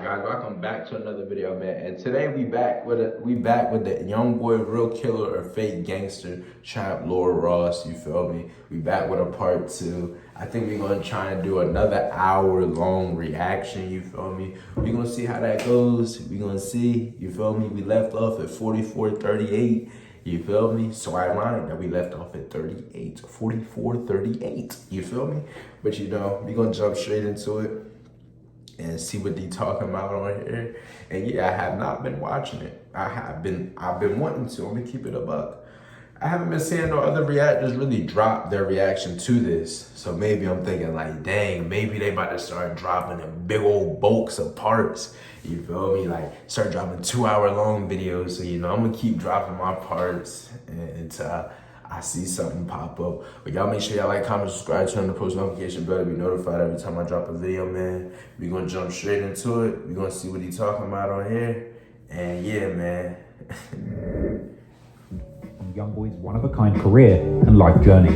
guys, welcome back to another video, man. And today we back with the Youngboy Real Killer or Fake Gangster Trap Laura Ross. You feel me? We back with a part 2. I think we're gonna try and do another hour-long reaction. You feel me? We're gonna see how that goes. We're gonna see. You feel me? We left off at 44:38. You feel me? So ironic that we left off at 44:38. You feel me? But you know, we're gonna jump straight into it and see what they talking about on here. And yeah, I have not been watching it. I've been wanting to. I'm gonna keep it a buck. I haven't been seeing no other reactors really drop their reaction to this. So maybe I'm thinking like, dang, maybe they about to start dropping in big old bulks of parts. You feel me? Like start dropping 2-hour-long videos. So you know, I'm gonna keep dropping my parts until I see something pop up. But y'all make sure y'all like, comment, subscribe, turn on the post notification bell to be notified every time I drop a video, man. We're gonna jump straight into it. We're gonna see what he's talking about on here. And yeah, man. Youngboy's one-of-a-kind career and life journey.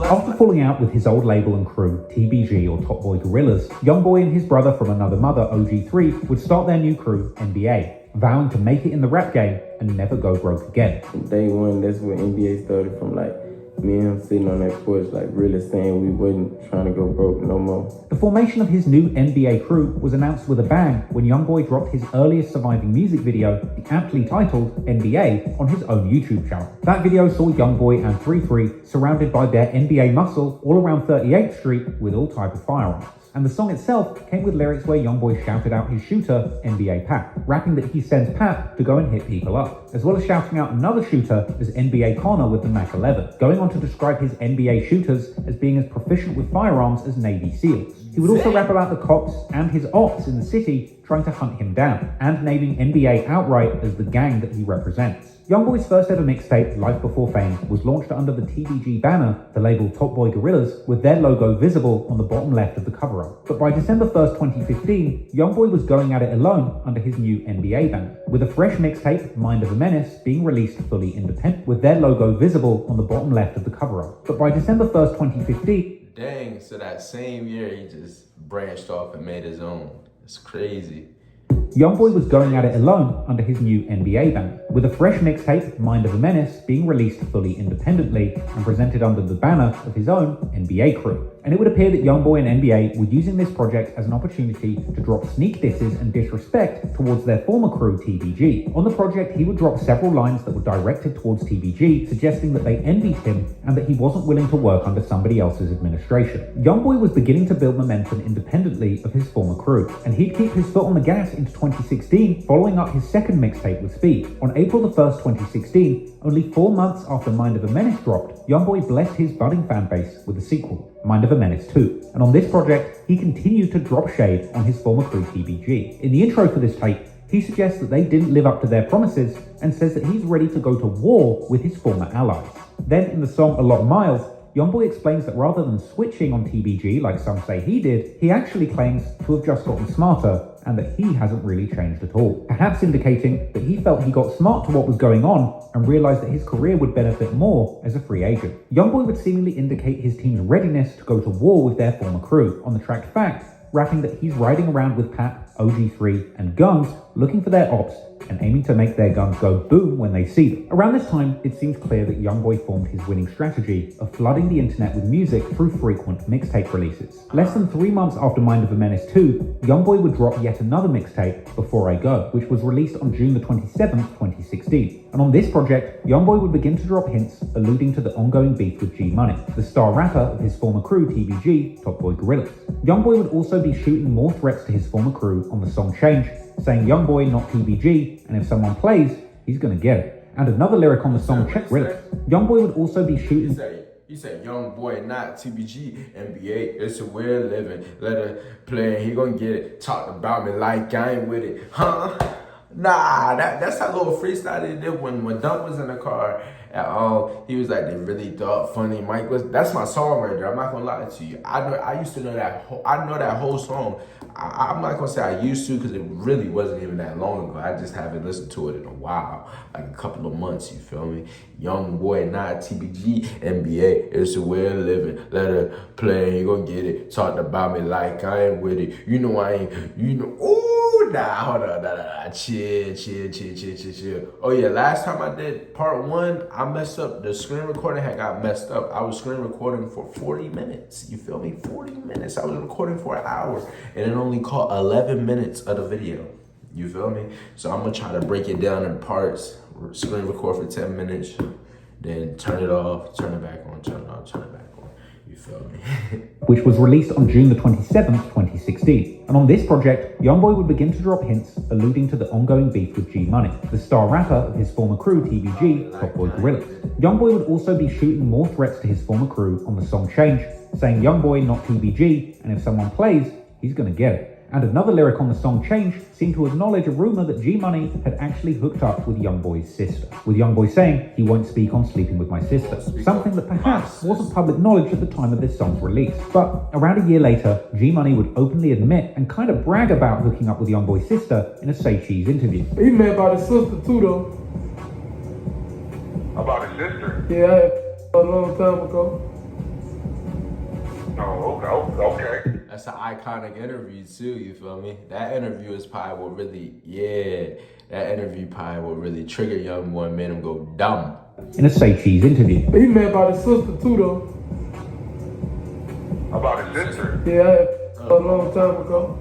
After falling out with his old label and crew, TBG or Top Boy Gorillas, Youngboy and his brother from another mother, OG3, would start their new crew, NBA, vowing to make it in the rap game and never go broke again. From day one, that's when NBA started, from like me and him sitting on that porch, like really saying we wasn't trying to go broke no more. The formation of his new NBA crew was announced with a bang when Youngboy dropped his earliest surviving music video, the aptly titled NBA, on his own YouTube channel. That video saw Youngboy and 3-3 surrounded by their NBA muscle all around 38th Street with all type of firearms. And the song itself came with lyrics where Youngboy shouted out his shooter, NBA Pat, rapping that he sends Pat to go and hit people up, as well as shouting out another shooter as NBA Connor with the Mac 11, going on to describe his NBA shooters as being as proficient with firearms as Navy SEALs. He would also rap about the cops and his ops in the city trying to hunt him down, and naming NBA outright as the gang that he represents. Youngboy's first ever mixtape, Life Before Fame, was launched under the TBG banner, the label Top Boy Gorillas, with their logo visible on the bottom left of the cover art. But by December 1st, 2015, Youngboy was going at it alone under his new NBA banner, with a fresh mixtape, Mind of a Menace, being released fully independent, with their logo visible on the bottom left of the cover art. But by December 1st, 2015, Dang, so that same year he just branched off and made his own. It's crazy. Youngboy was going at it alone under his new NBA banner, with a fresh mixtape, Mind of a Menace, being released fully independently and presented under the banner of his own NBA crew. And it would appear that Youngboy and NBA were using this project as an opportunity to drop sneak disses and disrespect towards their former crew, TBG. On the project, he would drop several lines that were directed towards TBG, suggesting that they envied him and that he wasn't willing to work under somebody else's administration. Youngboy was beginning to build momentum independently of his former crew, and he'd keep his foot on the gas into 2016, following up his second mixtape with Speed. On April the 1st, 2016, only 4 months after Mind of a Menace dropped, Youngboy blessed his budding fan base with a sequel, Mind of a Menace 2. And on this project, he continued to drop shade on his former crew TBG. In the intro for this tape, he suggests that they didn't live up to their promises and says that he's ready to go to war with his former allies. Then in the song A Lot of Miles, Youngboy explains that rather than switching on TBG like some say he did, he actually claims to have just gotten smarter and that he hasn't really changed at all, perhaps indicating that he felt he got smart to what was going on and realized that his career would benefit more as a free agent. Youngboy would seemingly indicate his team's readiness to go to war with their former crew on the track Fact, rapping that he's riding around with Pat, OG3, and Guns, looking for their ops and aiming to make their guns go boom when they see them. Around this time, it seems clear that Youngboy formed his winning strategy of flooding the internet with music through frequent mixtape releases. Less than 3 months after Mind of a Menace 2, Youngboy would drop yet another mixtape, Before I Go, which was released on June the 27th, 2016. And on this project, Youngboy would begin to drop hints alluding to the ongoing beef with G Money, the star rapper of his former crew TBG, Top Boy Gorillas. Youngboy would also be shooting more threats to his former crew on the song Change, saying Youngboy, not TBG, and if someone plays, he's gonna get it. And another lyric on the song Check Gorillas. Youngboy would also be shooting... He said, Youngboy, not TBG, NBA, it's a weird living. Let her play, he gonna get it. Talk about me like I ain't with it, huh? Nah, that's that little freestyle they did when Dump was in the car at all. He was like, they really thought Funny Mike was. That's my song right there. I'm not gonna lie to you. I used to know that. I know that whole song. I'm not gonna say I used to because it really wasn't even that long ago. I just haven't listened to it in a while, like a couple of months. You feel me? Youngboy, not TBG, NBA. It's a way of living. Let her play, you gonna get it. Talked about me like I ain't with it. You know I ain't. You know. Ooh, nah, hold on, nah. Chill. Oh yeah, last time I did part 1, I messed up. The screen recording had got messed up. I was screen recording for 40 minutes. You feel me? 40 minutes. I was recording for an hour, and it only caught 11 minutes of the video. You feel me? So I'm gonna try to break it down in parts. Screen record for 10 minutes, then turn it off, turn it back on, turn it off, turn it back on. You feel me? Which was released on June the 27th, 2016. And on this project, Youngboy would begin to drop hints alluding to the ongoing beef with G Money, the star rapper of his former crew TBG, Top Boy Gorillas. Youngboy would also be shooting more threats to his former crew on the song Change, saying Youngboy, not TBG, and if someone plays, he's gonna get it. And another lyric on the song Change seemed to acknowledge a rumor that G Money had actually hooked up with Youngboy's sister, with Youngboy saying he won't speak on sleeping with my sister, something that perhaps wasn't public knowledge at the time of this song's release. But around a year later, G Money would openly admit and kind of brag about hooking up with Youngboy's sister in a Say Cheese interview. He mad about his sister too, though. About his sister? Yeah, a long time ago. Oh, okay. That's an iconic interview too, you feel me? That interview is probably what really, that interview probably what really triggered Youngboy and made him go dumb. In a Say Cheese interview. He mad about his sister too, though. About his sister? Yeah, a long time ago.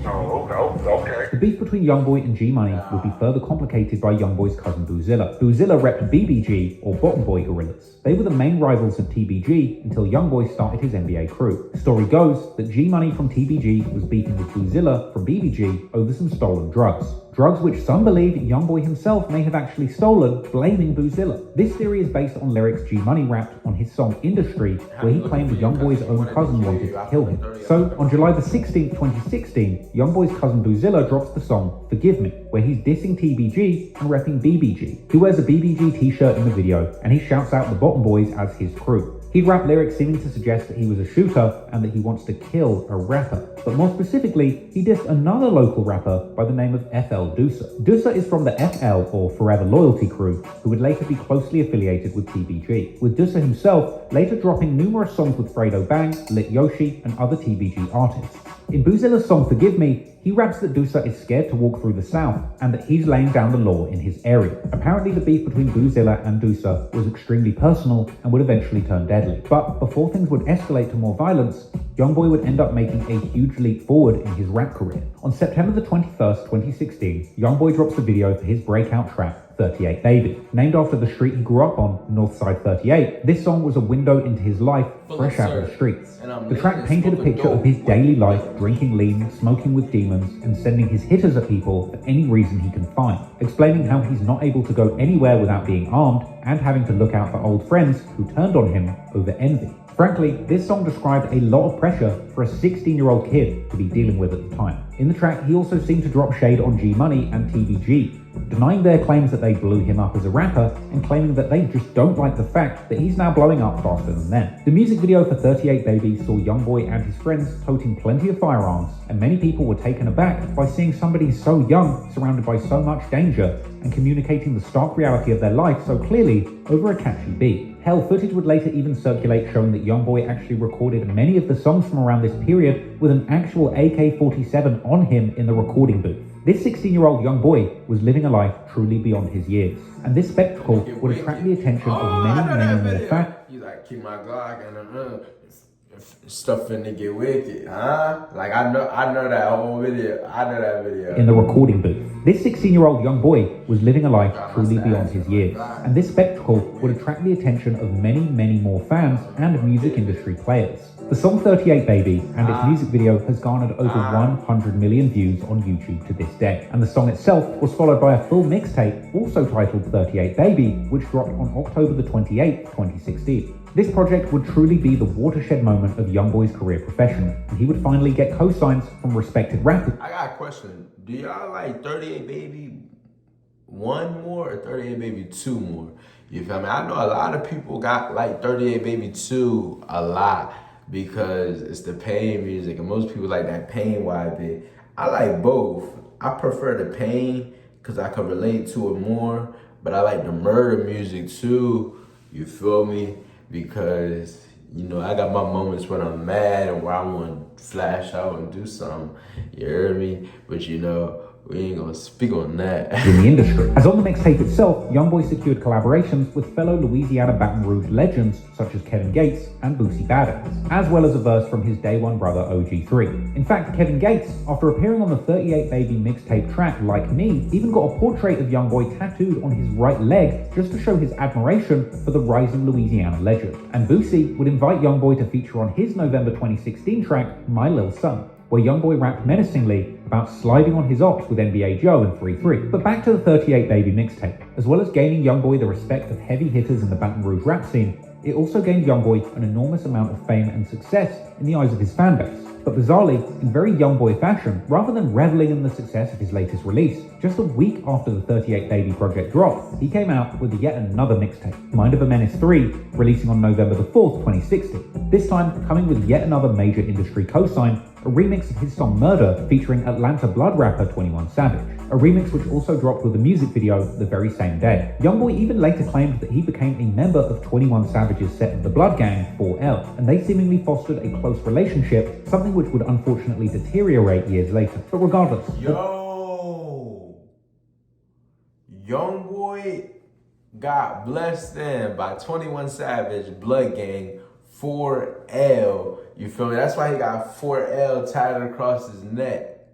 Oh, okay. The beef between Youngboy and G Money would be further complicated by Youngboy's cousin Boozilla. Boozilla repped BBG, or Bottom Boy Gorillas. They were the main rivals of TBG until Youngboy started his NBA crew. The story goes that G Money from TBG was beefing with Boozilla from BBG over some stolen drugs. Drugs which some believe Youngboy himself may have actually stolen, blaming Boozilla. This theory is based on lyrics G Money rapped on his song Industry, where he claimed Youngboy's own cousin wanted to kill him. So, on July the 16th, 2016, Youngboy's cousin Boozilla drops the song Forgive Me, where he's dissing TBG and repping BBG. He wears a BBG t-shirt in the video, and he shouts out the Bottom Boys as his crew. He'd rap lyrics seeming to suggest that he was a shooter and that he wants to kill a rapper. But more specifically, he dissed another local rapper by the name of FL Doosa. Doosa is from the FL, or Forever Loyalty crew, who would later be closely affiliated with TBG, with Doosa himself later dropping numerous songs with Fredo Bang, Lit Yoshi, and other TBG artists. In Boozilla's song Forgive Me, he raps that Doosa is scared to walk through the South and that he's laying down the law in his area. Apparently the beef between Boozilla and Doosa was extremely personal and would eventually turn deadly. But before things would escalate to more violence, Youngboy would end up making a huge leap forward in his rap career. On September the 21st, 2016, Youngboy drops the video for his breakout track, 38 Baby. Named after the street he grew up on, Northside 38, this song was a window into his life, fresh out of the streets. The track painted a picture of his daily life, drinking lean, smoking with demons, and sending his hitters at people for any reason he can find, explaining how he's not able to go anywhere without being armed, and having to look out for old friends who turned on him over envy. Frankly, this song described a lot of pressure for a 16-year-old kid to be dealing with at the time. In the track, he also seemed to drop shade on G Money and TBG, denying their claims that they blew him up as a rapper and claiming that they just don't like the fact that he's now blowing up faster than them. The music video for 38 Baby saw Youngboy and his friends toting plenty of firearms, and many people were taken aback by seeing somebody so young surrounded by so much danger and communicating the stark reality of their life so clearly over a catchy beat. Hell, footage would later even circulate showing that Youngboy actually recorded many of the songs from around this period with an actual AK-47 on him in the recording booth. This 16-year-old young boy was living a life truly beyond his years, and this spectacle would attract the attention of many more fans. He's like, keep my Glock and stuff finna get wicked, huh? Like I know that whole video. I know that video. In the recording booth. This 16-year-old young boy was living a life truly beyond his years, and this spectacle would attract the attention of many more fans and music industry players. The song 38 Baby and its music video has garnered over 100 million views on YouTube to this day, and the song itself was followed by a full mixtape also titled 38 Baby, which dropped on October the 28th, 2016. This project would truly be the watershed moment of Youngboy's career professionally, and he would finally get co-signs from respected rappers. I got a question. Do y'all like 38 Baby 1 more or 38 Baby 2 more? You feel me? I know a lot of people got like 38 Baby 2 a lot. because it's the pain music, and most people like that pain vibe. I like both. I prefer the pain because I can relate to it more, but I like the murder music too. You feel me? Because I got my moments when I'm mad and where I want to flash out and do something. You heard me? But we ain't gonna speak on that. In the industry. As on the mixtape itself, Youngboy secured collaborations with fellow Louisiana Baton Rouge legends such as Kevin Gates and Boosie Badass, as well as a verse from his day one brother OG3. In fact, Kevin Gates, after appearing on the 38 Baby mixtape track Like Me, even got a portrait of Youngboy tattooed on his right leg just to show his admiration for the rising Louisiana legend. And Boosie would invite Youngboy to feature on his November 2016 track My Lil Son, where Youngboy rapped menacingly about sliding on his ops with NBA Joe and 3-3. But back to the 38 Baby mixtape. As well as gaining Youngboy the respect of heavy hitters in the Baton Rouge rap scene, it also gained Youngboy an enormous amount of fame and success in the eyes of his fanbase. But bizarrely, in very Youngboy fashion, rather than reveling in the success of his latest release, just a week after the 38 Baby project dropped, he came out with yet another mixtape, Mind of a Menace 3, releasing on November the 4th, 2016. This time coming with yet another major industry cosign, a remix of his song Murder featuring Atlanta blood rapper 21 Savage, a remix which also dropped with a music video the very same day. Youngboy even later claimed that he became a member of 21 Savage's set of the Blood Gang, 4L, and they seemingly fostered a close relationship, something which would unfortunately deteriorate years later. But regardless... Youngboy got blessed in by 21 Savage, Blood Gang, 4L. You feel me? That's why he got 4L tatted across his neck.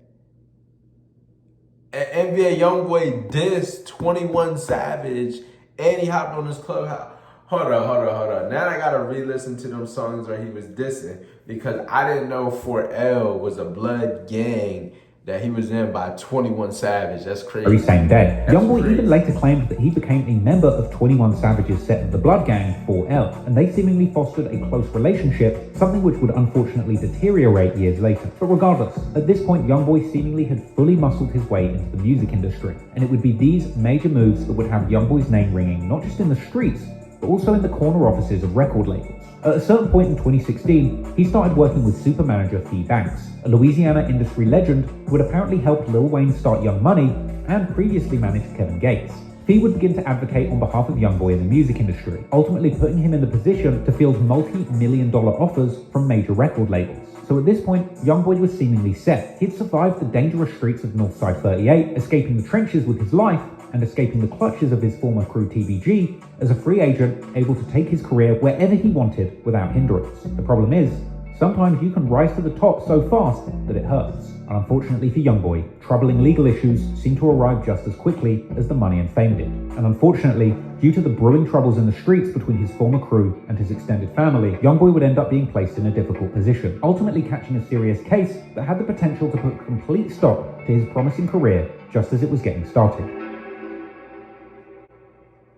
And NBA Youngboy dissed 21 Savage, and he hopped on his clubhouse. Hold up. Now I gotta re-listen to them songs where he was dissing, because I didn't know 4L was a Blood Gang that he was in by 21 Savage. That's crazy. Very same day. Youngboy even later claimed that he became a member of 21 Savage's set of the Blood Gang, 4L, and they seemingly fostered a close relationship, something which would unfortunately deteriorate years later. But regardless, at this point Youngboy seemingly had fully muscled his way into the music industry, and it would be these major moves that would have Youngboy's name ringing not just in the streets, but also in the corner offices of record labels. At a certain point in 2016, he started working with super manager Fee Banks, a Louisiana industry legend who had apparently helped Lil Wayne start Young Money and previously managed Kevin Gates. Fee would begin to advocate on behalf of Youngboy in the music industry, ultimately putting him in the position to field multi-million-dollar offers from major record labels. So at this point, Youngboy was seemingly set. He'd survived the dangerous streets of Northside 38, escaping the trenches with his life, and escaping the clutches of his former crew TBG as a free agent able to take his career wherever he wanted without hindrance. The problem is, sometimes you can rise to the top so fast that it hurts. And unfortunately for Youngboy, troubling legal issues seem to arrive just as quickly as the money and fame did. And unfortunately, due to the brewing troubles in the streets between his former crew and his extended family, Youngboy would end up being placed in a difficult position, ultimately catching a serious case that had the potential to put a complete stop to his promising career just as it was getting started.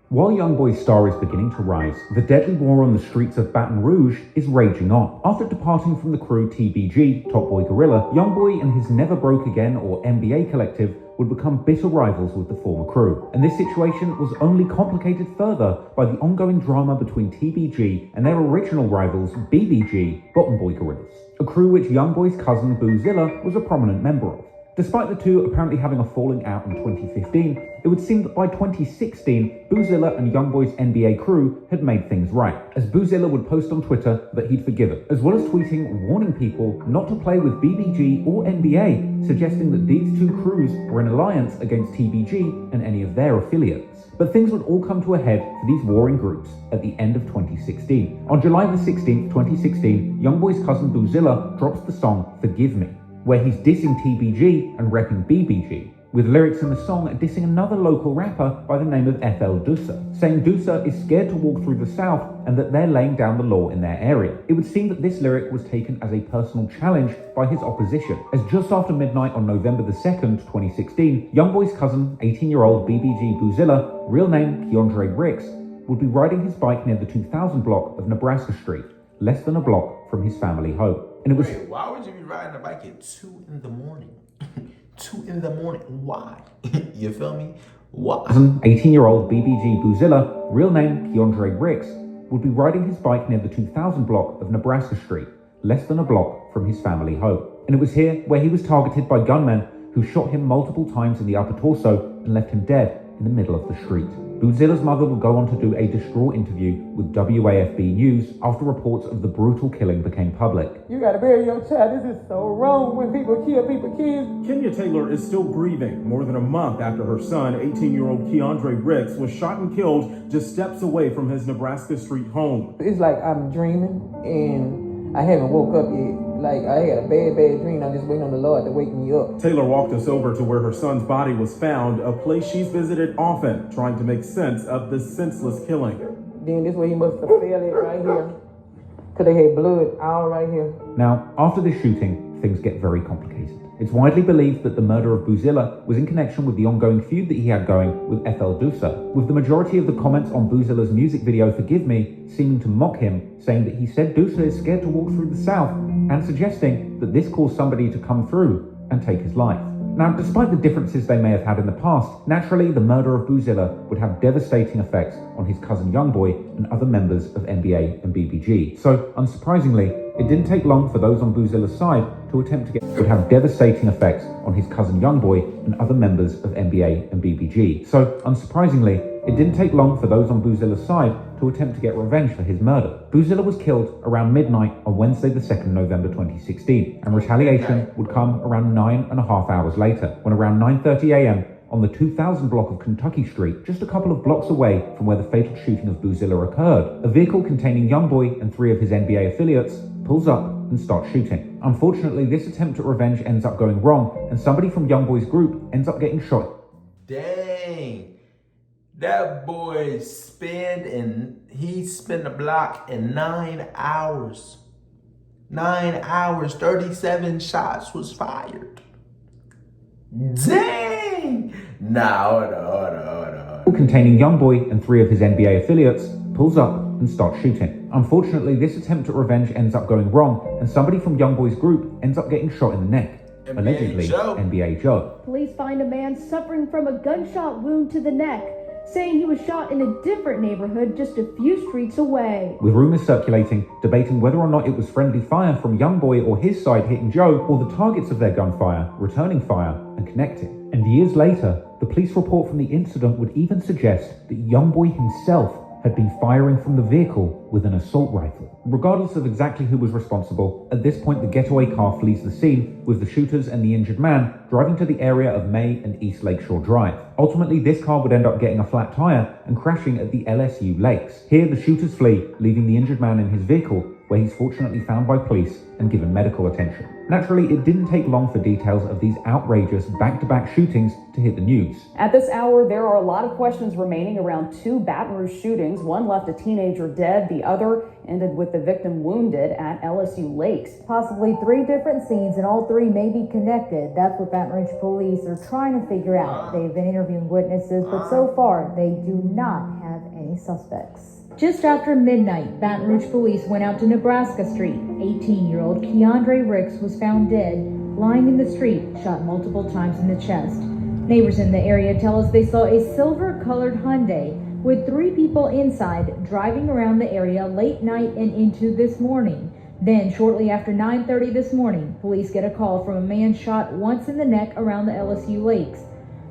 While Youngboy's star is beginning to rise, the deadly war on the streets of Baton Rouge is raging on. After departing from the crew TBG, Top Boy Gorilla, Youngboy and his Never Broke Again or NBA collective would become bitter rivals with the former crew. And this situation was only complicated further by the ongoing drama between TBG and their original rivals BBG, Bottom Boy Gorillas, a crew which Youngboy's cousin Boozilla was a prominent member of. Despite the two apparently having a falling out in 2015, it would seem that by 2016, Boozilla and Youngboy's NBA crew had made things right, as Boozilla would post on Twitter that he'd forgiven, as well as tweeting warning people not to play with BBG or NBA, suggesting that these two crews were in alliance against TBG and any of their affiliates. But things would all come to a head for these warring groups at the end of 2016. On July the 16th, 2016, Youngboy's cousin Boozilla drops the song Forgive Me, where he's dissing TBG and repping BBG, with lyrics in the song dissing another local rapper by the name of FL Dusa, saying Dusa is scared to walk through the South and that they're laying down the law in their area. It would seem that this lyric was taken as a personal challenge by his opposition, as just after midnight on November the 2nd, 2016, Youngboy's cousin, 18-year-old BBG Boozilla, real name Keandre Ricks, would be riding his bike near the 2000 block of Nebraska Street, less than a block from his family home. And it was... Wait, why would you be riding a bike at 2 in the morning? 2 in the morning, why? You feel me? Why? 18-year-old BBG Boozilla, real name Keandre Ricks, would be riding his bike near the 2000 block of Nebraska Street, less than a block from his family home. And it was here where he was targeted by gunmen who shot him multiple times in the upper torso and left him dead in the middle of the street. Boozilla's mother would go on to do a distraught interview with WAFB News after reports of the brutal killing became public. You gotta bury your child. This is so wrong when people kill kids. Kenya Taylor is still grieving more than a month after her son, 18-year-old Keandre Ricks, was shot and killed just steps away from his Nebraska street home. It's like I'm dreaming and I haven't woke up yet. Like I had a bad dream. I'm just waiting on the Lord to wake me up. Taylor walked us over to where her son's body was found, a place she's visited often, trying to make sense of this senseless killing. Then this way he must have fell it right here. Cause they had blood all right here. Now, after this shooting, things get very complicated. It's widely believed that the murder of Boozilla was in connection with the ongoing feud that he had going with FL Dusa, with the majority of the comments on Boozilla's music video Forgive Me seeming to mock him, saying that he said Dusa is scared to walk through the South, and suggesting that this caused somebody to come through and take his life. Now, despite the differences they may have had in the past, naturally the murder of Boozilla would have devastating effects on his cousin Youngboy and other members of NBA and BBG. So, unsurprisingly, it didn't take long for those on Boozilla's side to attempt to get would have devastating effects on his cousin Youngboy and other members of NBA and BBG. So, unsurprisingly, it didn't take long for those on Boozilla's side to attempt to get revenge for his murder. Boozilla was killed around midnight on Wednesday the 2nd November 2016, and retaliation would come around 9.5 hours later, when around 9:30 a.m. on the 2000 block of Kentucky Street, just a couple of blocks away from where the fatal shooting of Boozilla occurred, a vehicle containing Youngboy and 3 of his NBA affiliates pulls up and starts shooting. Unfortunately, this attempt at revenge ends up going wrong, and somebody from Youngboy's group ends up getting shot. Dang. That boy he spent the block in 9 hours. 9 hours, 37 shots was fired. Dang! Hold on. Containing Youngboy and 3 of his NBA affiliates pulls up and starts shooting. Unfortunately, this attempt at revenge ends up going wrong, and somebody from Youngboy's group ends up getting shot in the neck. Allegedly, NBA Joe. Police find a man suffering from a gunshot wound to the neck, saying he was shot in a different neighborhood just a few streets away. With rumors circulating, debating whether or not it was friendly fire from Youngboy or his side hitting Joe, or the targets of their gunfire returning fire and connecting. And years later, the police report from the incident would even suggest that Youngboy himself had been firing from the vehicle with an assault rifle. Regardless of exactly who was responsible, at this point the getaway car flees the scene, with the shooters and the injured man driving to the area of May and East Lakeshore Drive. Ultimately, this car would end up getting a flat tire and crashing at the LSU Lakes. Here, the shooters flee, leaving the injured man in his vehicle, where he's fortunately found by police and given medical attention. Naturally, it didn't take long for details of these outrageous back-to-back shootings to hit the news. At this hour, there are a lot of questions remaining around 2 Baton Rouge shootings. One left a teenager dead, the other ended with the victim wounded at LSU Lakes. Possibly 3 different scenes, and all 3 may be connected. That's what Baton Rouge police are trying to figure out. They've been interviewing witnesses, but so far, they do not have any suspects. Just after midnight, Baton Rouge police went out to Nebraska Street. 18-year-old Keandre Ricks was found dead, lying in the street, shot multiple times in the chest. Neighbors in the area tell us they saw a silver-colored Hyundai with 3 people inside driving around the area late night and into this morning. Then, shortly after 9:30 this morning, police get a call from a man shot once in the neck around the LSU Lakes.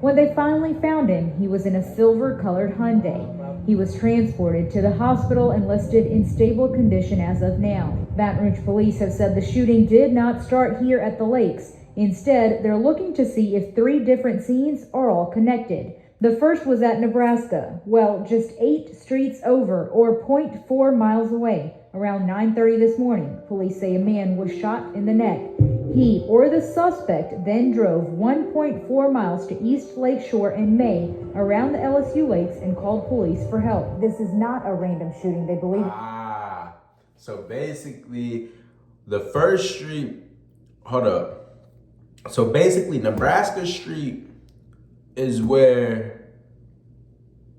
When they finally found him, he was in a silver-colored Hyundai. He was transported to the hospital and listed in stable condition as of now. Baton Rouge police have said the shooting did not start here at the lakes. Instead, they're looking to see if 3 different scenes are all connected. The first was at Nebraska, well, just 8 streets over, or 0.4 miles away. Around 9:30 this morning, police say a man was shot in the neck. He or the suspect then drove 1.4 miles to East Lakeshore in May around the LSU Lakes and called police for help. This is not a random shooting, they believe. So basically, the first street, hold up. So basically, Nebraska Street is where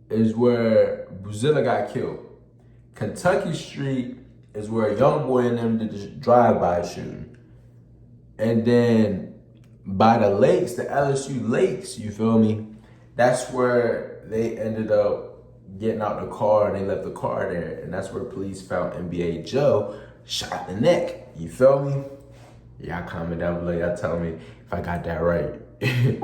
Boozilla got killed. Kentucky Street is where Youngboy and them did the drive-by shooting. And then by the lakes, the LSU Lakes, you feel me? That's where they ended up getting out the car and they left the car there. And that's where police found NBA Joe shot in the neck. You feel me? Y'all comment down below. Y'all tell me if I got that right.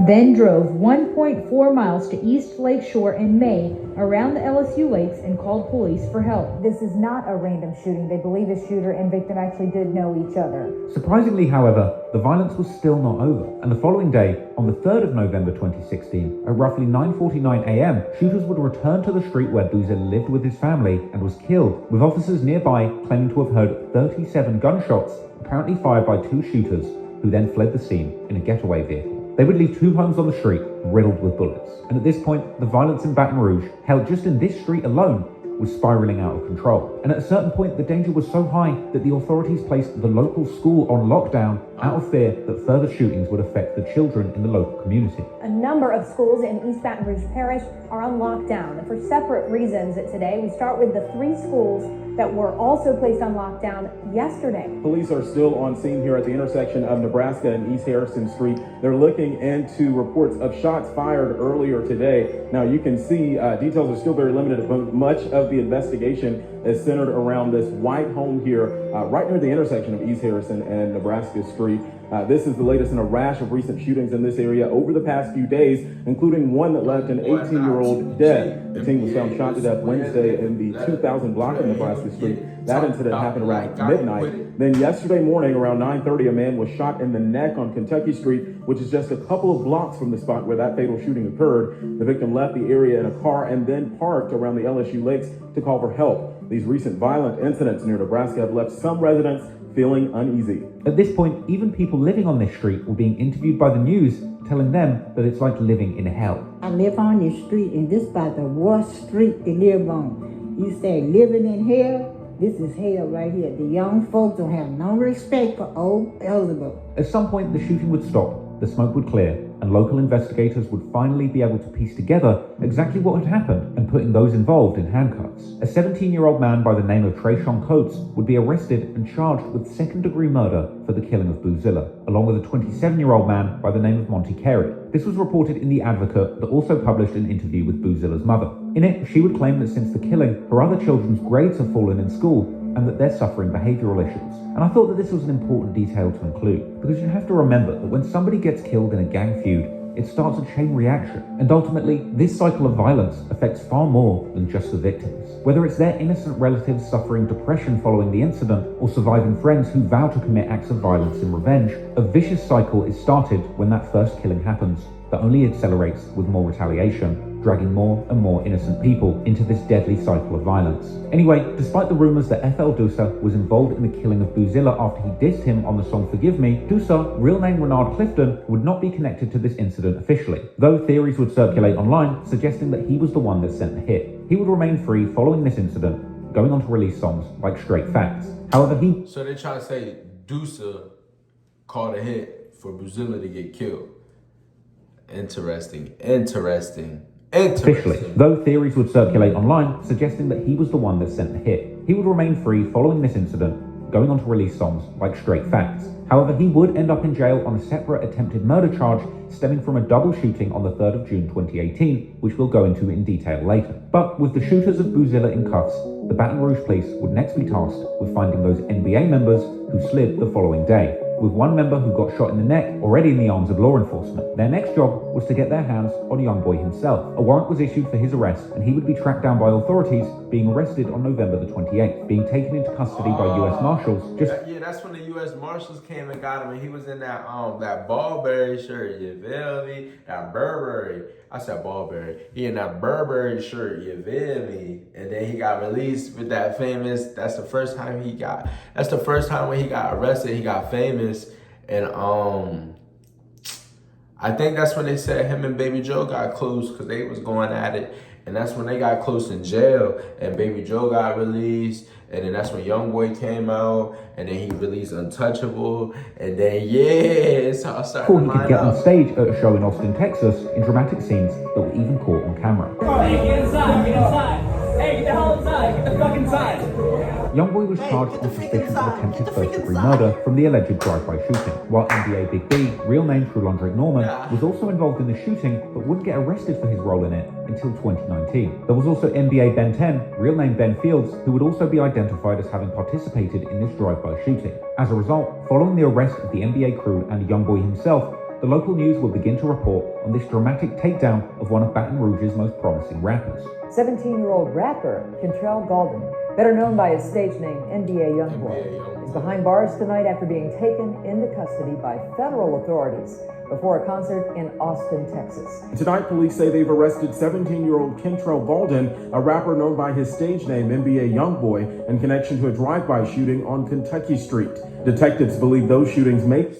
Then drove 1.4 miles to East Lakeshore in May around the LSU lakes and called police for help. This is not a random shooting. They believe the shooter and victim actually did know each other. Surprisingly, however, the violence was still not over, and the following day, on the 3rd of November 2016, at roughly 9:49 a.m., shooters would return to the street where Boozilla lived with his family and was killed, with officers nearby claiming to have heard 37 gunshots, apparently fired by two shooters, who then fled the scene in a getaway vehicle. They would leave two homes on the street riddled with bullets. And at this point, the violence in Baton Rouge, held just in this street alone, was spiraling out of control. And at a certain point, the danger was so high that the authorities placed the local school on lockdown out of fear that further shootings would affect the children in the local community. A number of schools in East Baton Rouge Parish are on lockdown, and for separate reasons today. We start with the 3 schools that were also placed on lockdown yesterday. Police are still on scene here at the intersection of Nebraska and East Harrison Street. They're looking into reports of shots fired earlier today. Now you can see details are still very limited, but much of the investigation is centered around this white home here right near the intersection of East Harrison and Nebraska Street. This is the latest in a rash of recent shootings in this area over the past few days, including one that left an 18-year-old dead. The teen was found shot to death Wednesday in the 2000 block of Nebraska Street. That incident happened around midnight. Then yesterday morning around 9:30, a man was shot in the neck on Kentucky Street, which is just a couple of blocks from the spot where that fatal shooting occurred. The victim left the area in a car and then parked around the LSU lakes to call for help. These recent violent incidents near Nebraska have left some residents feeling uneasy. At this point, even people living on this street were being interviewed by the news, telling them that it's like living in hell. I live on this street, and this is about the worst street to live on. You say living in hell? This is hell right here. The young folks don't have no respect for old Elizabeth. At some point, the shooting would stop, the smoke would clear, and local investigators would finally be able to piece together exactly what had happened and putting those involved in handcuffs. A 17-year-old man by the name of Trayshawn Coates would be arrested and charged with second-degree murder for the killing of Boozilla, along with a 27-year-old man by the name of Monty Carey. This was reported in The Advocate that also published an interview with Boozilla's mother. In it, she would claim that since the killing, her other children's grades have fallen in school and that they're suffering behavioral issues. And I thought that this was an important detail to include, because you have to remember that when somebody gets killed in a gang feud, it starts a chain reaction. And ultimately, this cycle of violence affects far more than just the victims. Whether it's their innocent relatives suffering depression following the incident, or surviving friends who vow to commit acts of violence in revenge, a vicious cycle is started when that first killing happens, that only accelerates with more retaliation, dragging more and more innocent people into this deadly cycle of violence. Anyway, despite the rumors that FL Dusa was involved in the killing of Boozilla after he dissed him on the song Forgive Me, Dusa, real name Renard Clifton, would not be connected to this incident officially, though theories would circulate online suggesting that he was the one that sent the hit. He would remain free following this incident, going on to release songs like Straight Facts. However, So they try to say Dusa called a hit for Boozilla to get killed. Interesting. Officially, though theories would circulate online suggesting that he was the one that sent the hit. He would remain free following this incident, going on to release songs like Straight Facts. However, he would end up in jail on a separate attempted murder charge stemming from a double shooting on the 3rd of June 2018, which we'll go into in detail later. But with the shooters of Boozilla in cuffs, the Baton Rouge police would next be tasked with finding those NBA members who slid the following day, with one member who got shot in the neck already in the arms of law enforcement. Their next job was to get their hands on Youngboy himself. A warrant was issued for his arrest, and he would be tracked down by authorities, being arrested on November the 28th, being taken into custody by U.S. Marshals. Yeah, that's when the U.S. Marshals came and got him, and he was in that Burberry shirt, you feel me? That Burberry. I said Burberry. He in that Burberry shirt, you feel me? And then he got released with that famous, that's the first time when he got arrested, he got famous. And I think that's when they said him and Baby Joe got close because they was going at it. And that's when they got close in jail and Baby Joe got released. And then that's when Youngboy came out, and then he released Untouchable, and then it's all started Before he could get on stage at a show in Austin, Texas, in dramatic scenes that were even caught on camera. Hey, get inside, get inside. Hey, get the hell inside, get the fuck inside. Youngboy was charged on suspicion of attempted first-degree murder from the alleged drive-by shooting, while NBA Big B, real name Trulondrick Norman, was also involved in the shooting but wouldn't get arrested for his role in it until 2019. There was also NBA Ben 10, real name Ben Fields, who would also be identified as having participated in this drive-by shooting. As a result, following the arrest of the NBA crew and Youngboy himself, the local news will begin to report on this dramatic takedown of one of Baton Rouge's most promising rappers. 17-year-old rapper Kentrell Gaulden, better known by his stage name NBA Youngboy, is behind bars tonight after being taken into custody by federal authorities before a concert in Austin, Texas. Tonight, police say they've arrested 17-year-old Kentrell Gaulden, a rapper known by his stage name NBA Youngboy, in connection to a drive-by shooting on Kentucky Street. Detectives believe those shootings may...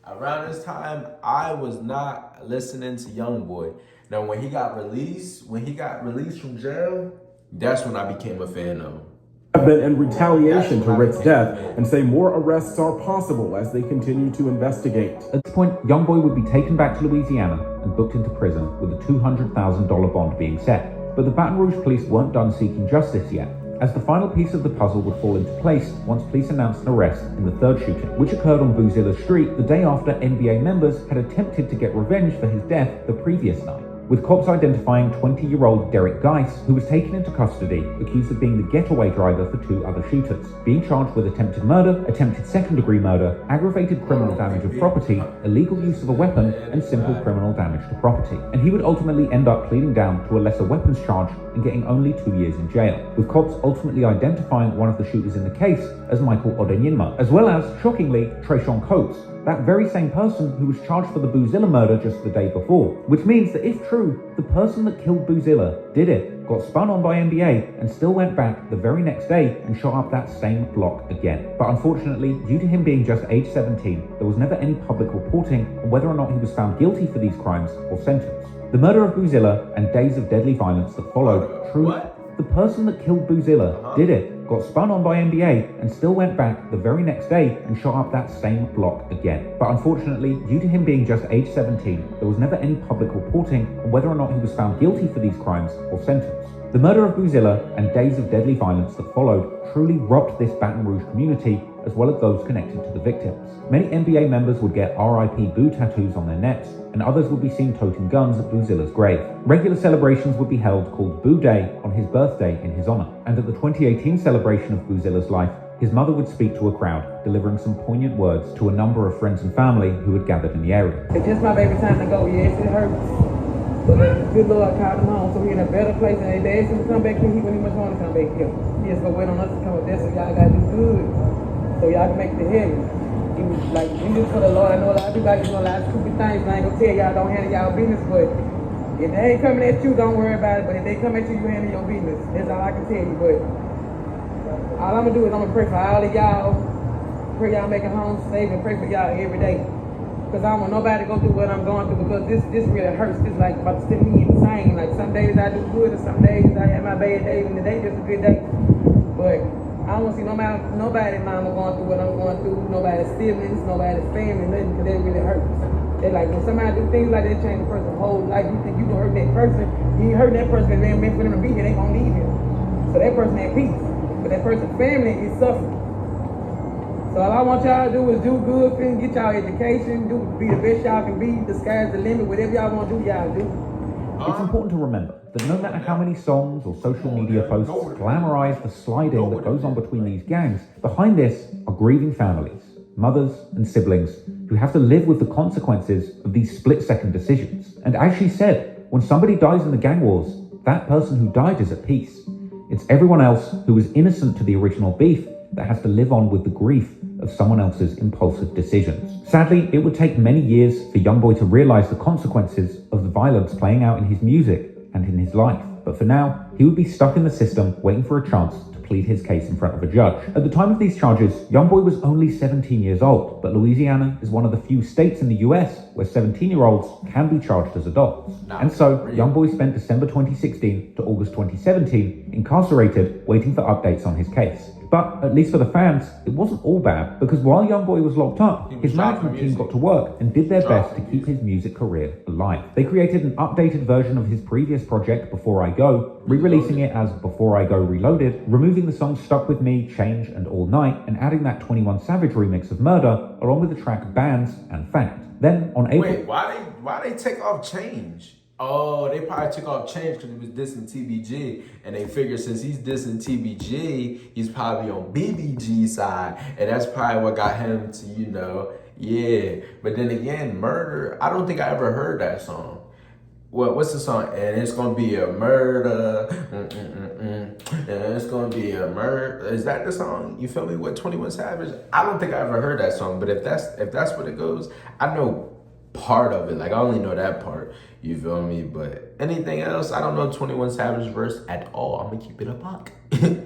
Around this time, I was not listening to Youngboy. Now, when he got released from jail, that's when I became a fan of him. Have been in retaliation to Rick's death and say more arrests are possible as they continue to investigate. At this point, Youngboy would be taken back to Louisiana and booked into prison with a $200,000 bond being set. But the Baton Rouge police weren't done seeking justice yet, as the final piece of the puzzle would fall into place once police announced an arrest in the third shooting, which occurred on Boozilla Street the day after NBA members had attempted to get revenge for his death the previous night, with cops identifying 20-year-old Derek Geis, who was taken into custody, accused of being the getaway driver for two other shooters, being charged with attempted murder, attempted second-degree murder, aggravated criminal damage of property, illegal use of a weapon, and simple criminal damage to property. And he would ultimately end up pleading down to a lesser weapons charge and getting only 2 years in jail, with cops ultimately identifying one of the shooters in the case as Michael Odenyinma, as well as, shockingly, Trayshawn Coates, that very same person who was charged for the Boozilla murder just the day before. Which means that if true, the person that killed Boozilla did it, got spun on by NBA, and still went back the very next day and shot up that same block again. But unfortunately, due to him being just age 17, there was never any public reporting on whether or not he was found guilty for these crimes or sentenced. The murder of Boozilla and days of deadly violence that followed truly... The person that killed Boozilla did it, got spun on by NBA, and still went back the very next day and shot up that same block again. But unfortunately, due to him being just age 17, there was never any public reporting on whether or not he was found guilty for these crimes or sentenced. The murder of Boozilla and days of deadly violence that followed truly rocked this Baton Rouge community, as well as those connected to the victims. Many NBA members would get RIP Boo tattoos on their necks, and others would be seen toting guns at Boozilla's grave. Regular celebrations would be held called Boo Day on his birthday in his honor. And at the 2018 celebration of Boozilla's life, his mother would speak to a crowd, delivering some poignant words to a number of friends and family who had gathered in the area. It's just my baby time to go. Yes, it hurts. But the good Lord called him home, so we're in a better place. And they asked him to come back here. He wouldn't even want to come back here. He just gonna wait on us to come up there, so y'all gotta do good, so y'all can make it to heaven. He was like, we just for the Lord. I know a lot of people out here doing a lot of stupid things, and I ain't gonna tell y'all don't handle y'all business, but if they ain't coming at you, don't worry about it. But if they come at you, you handle your business. That's all I can tell you. But all I'm gonna do is I'm gonna pray for all of y'all. Pray y'all make it home safe, and pray for y'all every day. Because I don't want nobody to go through what I'm going through, because this really hurts. This like about to send me insane. Like some days I do good, and some days I have my bad days, and today just a good day. But I don't want to see nobody mama going through what I'm going through, nobody's siblings, nobody's family, nothing, because that really hurts. They're like, when somebody do things like that, change a person's whole life. You think you gonna hurt that person, you ain't hurt that person, because they ain't meant for them to be here, they gonna leave here. So that person at peace, but that person's family is suffering. So all I want y'all to do is do good things, get y'all education, be the best y'all can be, the sky's the limit, whatever y'all want to do, y'all do. It's important to remember that no matter how many songs or social media posts glamorize the sliding that goes on between these gangs, behind this are grieving families, mothers and siblings who have to live with the consequences of these split-second decisions. And as she said, when somebody dies in the gang wars, that person who died is at peace. It's everyone else who was innocent to the original beef that has to live on with the grief of someone else's impulsive decisions. Sadly, it would take many years for Youngboy to realize the consequences of the violence playing out in his music and in his life. But for now, he would be stuck in the system waiting for a chance to plead his case in front of a judge. At the time of these charges, Youngboy was only 17 years old, but Louisiana is one of the few states in the US where 17-year-olds can be charged as adults. And so, Youngboy spent December 2016 to August 2017 incarcerated, waiting for updates on his case. But at least for the fans, it wasn't all bad, because while Youngboy was locked up, his management team got to work and did their best to keep his music career alive. They created an updated version of his previous project, Before I Go, re-releasing it as Before I Go Reloaded, removing the songs Stuck With Me, Change, and All Night, and adding that 21 Savage remix of Murder, along with the track Bands and Fact. Then on April... Wait, why they take off Change? Oh, they probably took off Change because he was dissing TBG, and they figured since he's dissing TBG, he's probably on BBG's side, and that's probably what got him to, yeah. But then again, Murder, I don't think I ever heard that song. What's the song? And it's gonna be a murder. And it's gonna be a murder. Is that the song? You feel me? With 21 Savage? I don't think I ever heard that song. But if that's what it goes, I know part of it. Like I only know that part. You feel me? But anything else, I don't know 21 Savage verse at all. I'm gonna keep it a buck.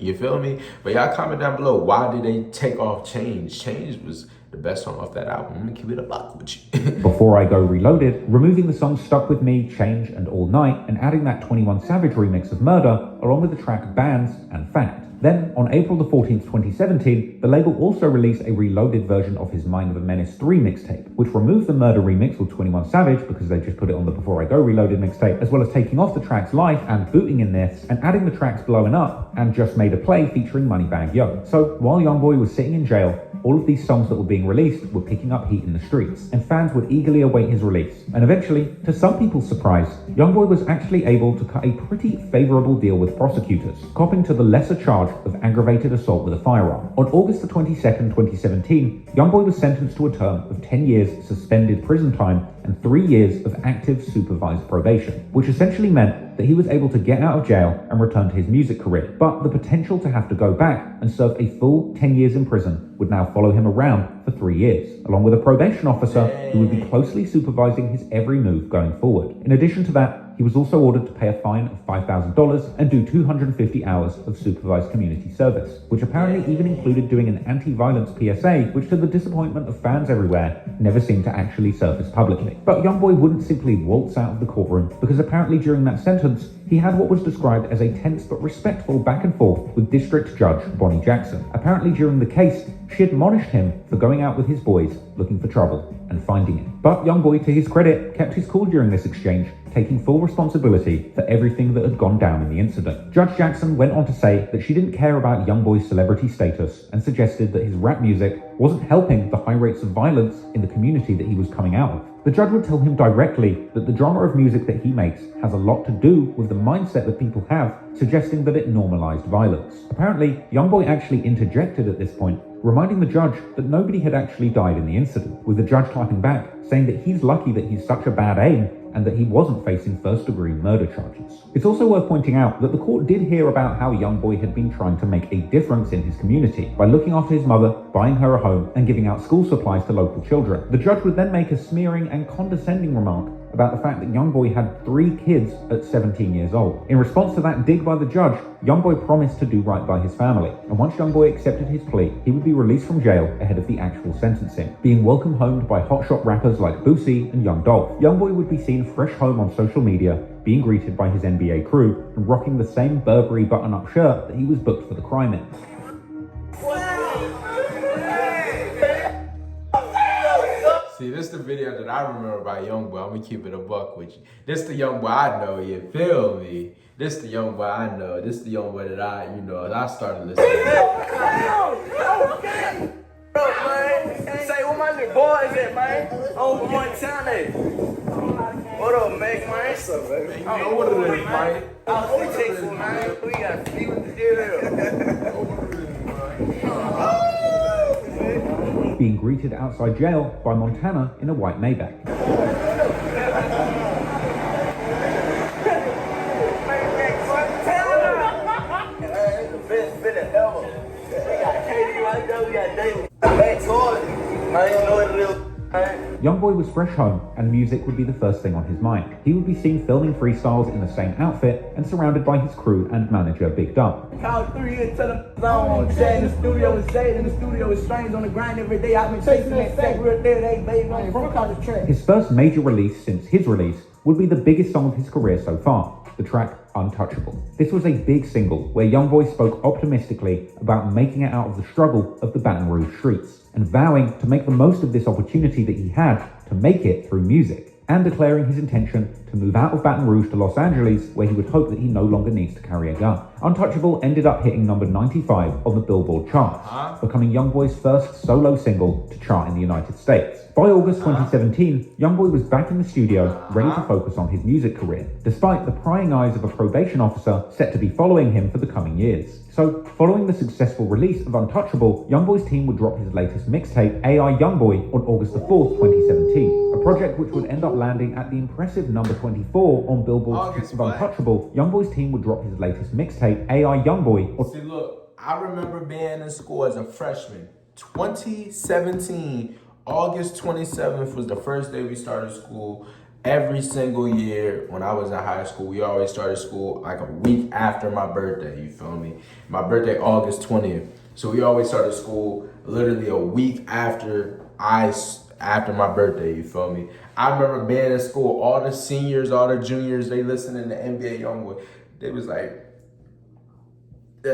You feel me? But y'all comment down below. Why did they take off Change? Change was the best song off that album. I'm gonna keep it a buck with you. Before I Go Reloaded, removing the songs Stuck With Me, Change, and All Night, and adding that 21 Savage remix of Murder, along with the track Bands and Fact. Then, on April the 14th, 2017, the label also released a reloaded version of his Mind of a Menace 3 mixtape, which removed the Murder remix with 21 Savage because they just put it on the Before I Go Reloaded mixtape, as well as taking off the tracks Life and Booting in This, and adding the tracks Blowing Up and Just Made a Play featuring Moneybagg Yo. So, while Youngboy was sitting in jail, all of these songs that were being released were picking up heat in the streets, and fans would eagerly await his release. And eventually, to some people's surprise, Youngboy was actually able to cut a pretty favorable deal with prosecutors, copping to the lesser charge of aggravated assault with a firearm. On August the 22nd, 2017, Youngboy was sentenced to a term of 10 years suspended prison time and 3 years of active supervised probation, which essentially meant that he was able to get out of jail and return to his music career. But the potential to have to go back and serve a full 10 years in prison would now follow him around for 3 years, along with a probation officer who would be closely supervising his every move going forward. In addition to that, he was also ordered to pay a fine of $5,000 and do 250 hours of supervised community service, which apparently even included doing an anti-violence PSA, which to the disappointment of fans everywhere, never seemed to actually surface publicly. But Youngboy wouldn't simply waltz out of the courtroom, because apparently during that sentence, he had what was described as a tense but respectful back and forth with District Judge Bonnie Jackson. Apparently during the case, she admonished him for going out with his boys looking for trouble and finding it. But Youngboy, to his credit, kept his cool during this exchange, taking full responsibility for everything that had gone down in the incident. Judge Jackson went on to say that she didn't care about Youngboy's celebrity status and suggested that his rap music wasn't helping the high rates of violence in the community that he was coming out of. The judge would tell him directly that the genre of music that he makes has a lot to do with the mindset that people have, suggesting that it normalized violence. Apparently, Youngboy actually interjected at this point, reminding the judge that nobody had actually died in the incident, with the judge clapping back, saying that he's lucky that he's such a bad aim and that he wasn't facing first-degree murder charges. It's also worth pointing out that the court did hear about how Youngboy had been trying to make a difference in his community by looking after his mother, buying her a home, and giving out school supplies to local children. The judge would then make a smearing and condescending remark about the fact that Youngboy had 3 kids at 17 years old. In response to that dig by the judge, Youngboy promised to do right by his family, and once Youngboy accepted his plea, he would be released from jail ahead of the actual sentencing, being welcomed home by hotshot rappers like Boosie and Young Dolph. Youngboy would be seen fresh home on social media, being greeted by his NBA crew, and rocking the same Burberry button-up shirt that he was booked for the crime in. See, this is the video that I remember by Youngboy. I'm gonna keep it a buck with you. This the Youngboy I know, you feel me? This the Youngboy I know. This the Youngboy that I started listening to. Say where my little boys at, man? Over Montana. What up, man? What's up, baby? You know what it is, man. I was in Texas, man. We got to see what the deal is. Being greeted outside jail by Montana in a white Maybach. Youngboy was fresh home, and music would be the first thing on his mind. He would be seen filming freestyles in the same outfit and surrounded by his crew and manager Big Dump. Called 3 years to the zone. Jay in the studio is Jay in the studio is strange on the grind every day. I've been chasing that sack real day, baby. I'm broke out the track. His first major release since his release would be the biggest song of his career so far, the track Untouchable. This was a big single where Youngboy spoke optimistically about making it out of the struggle of the Baton Rouge streets and vowing to make the most of this opportunity that he had to make it through music, and declaring his intention to move out of Baton Rouge to Los Angeles, where he would hope that he no longer needs to carry a gun. Untouchable ended up hitting number 95 on the Billboard charts, becoming Youngboy's first solo single to chart in the United States. By August 2017, Youngboy was back in the studio, ready to focus on his music career, despite the prying eyes of a probation officer set to be following him for the coming years. So, following the successful release of Untouchable, Youngboy's team would drop his latest mixtape, AI Youngboy, on August 4th, 2017, a project which would end up landing at the impressive number 24 on Billboard's list of Untouchable. Youngboy's team would drop his latest mixtape, AI Youngboy. See, look, I remember being in school as a freshman. 2017, August 27th was the first day we started school. Every single year when I was in high school, we always started school like a week after my birthday, you feel me? My birthday, August 20th. So we always started school literally a week after my birthday, you feel me? I remember being in school, all the seniors, all the juniors, they listening to NBA Youngboy. They was like, we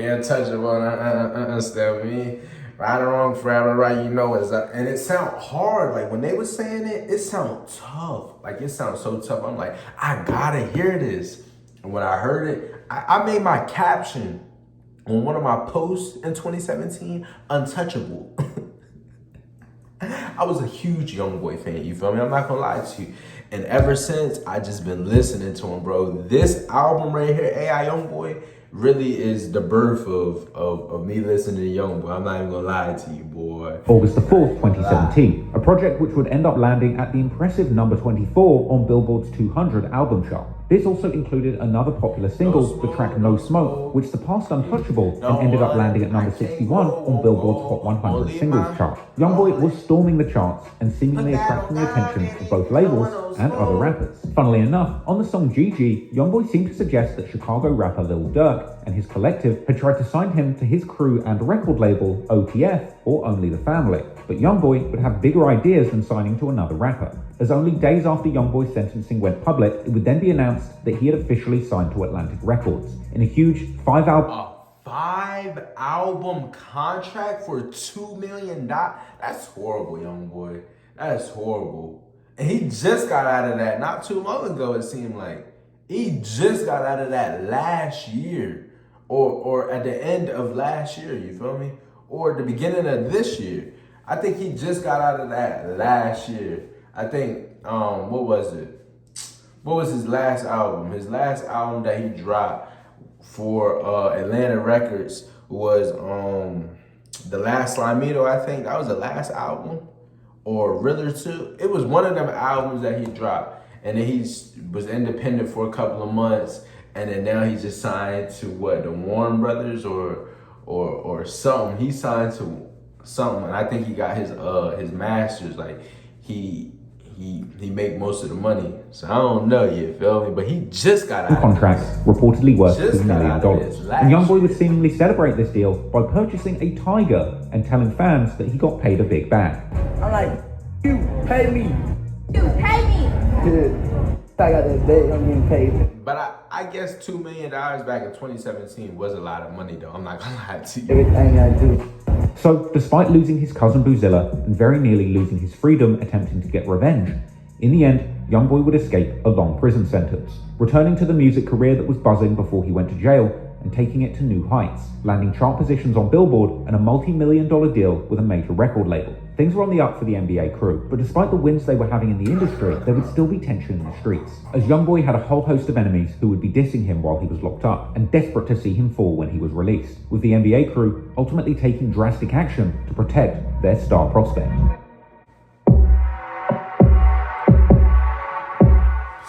untouchable, understand me? Right or wrong, forever right, you know it's and it sound hard. Like when they was saying it, it sound tough. Like it sounds so tough. I'm like, I gotta hear this. And when I heard it, I made my caption on one of my posts in 2017, Untouchable. I was a huge Youngboy fan, you feel me? I'm not gonna lie to you. And ever since, I just been listening to him, bro. This album right here, AI Youngboy, really is the birth of me listening to Youngboy. I'm not even gonna lie to you, boy. August the 4th, 2017, a project which would end up landing at the impressive number 24 on Billboard's 200 album chart. This also included another popular single, the track No Smoke, which surpassed Untouchable and ended up landing at number 61 on Billboard's Hot 100 singles chart. Youngboy was storming the charts and seemingly attracting the attention of both labels and other rappers. Funnily enough, on the song GG, Youngboy seemed to suggest that Chicago rapper Lil Durk and his collective had tried to sign him to his crew and record label, OTF, or Only the Family. But Youngboy would have bigger ideas than signing to another rapper, as only days after Youngboy's sentencing went public, it would then be announced that he had officially signed to Atlantic Records in a huge 5-album contract for $2 million. That's horrible, Youngboy. That's horrible. And he just got out of that not too long ago, it seemed like. He just got out of that last year. Or at the end of last year, you feel me? Or the beginning of this year. I think he just got out of that last year. I think, what was it? What was his last album? His last album that he dropped for Atlantic Records was The Last Slimito, I think. That was the last album. Or Riddler 2. It was one of them albums that he dropped. And then he was independent for a couple of months. And then now he just signed to what? The Warren Brothers or something. He signed to something. And I think he got his masters. Like he make most of the money. So I don't know, you feel me? But he just got out of contracts reportedly worth $2 million. And Youngboy would seemingly celebrate this deal by purchasing a tiger and telling fans that he got paid a big bag. I'm like, you pay me. You pay me. I got that bag, I'm getting paid. But I guess $2 million back in 2017 was a lot of money, though. I'm not gonna lie to you. Everything I do. So, despite losing his cousin Boozilla and very nearly losing his freedom attempting to get revenge, in the end, Youngboy would escape a long prison sentence, returning to the music career that was buzzing before he went to jail and taking it to new heights, landing chart positions on Billboard and a multi-million-dollar deal with a major record label. Things were on the up for the NBA crew, but despite the wins they were having in the industry, there would still be tension in the streets, as Youngboy had a whole host of enemies who would be dissing him while he was locked up and desperate to see him fall when he was released, with the NBA crew ultimately taking drastic action to protect their star prospect.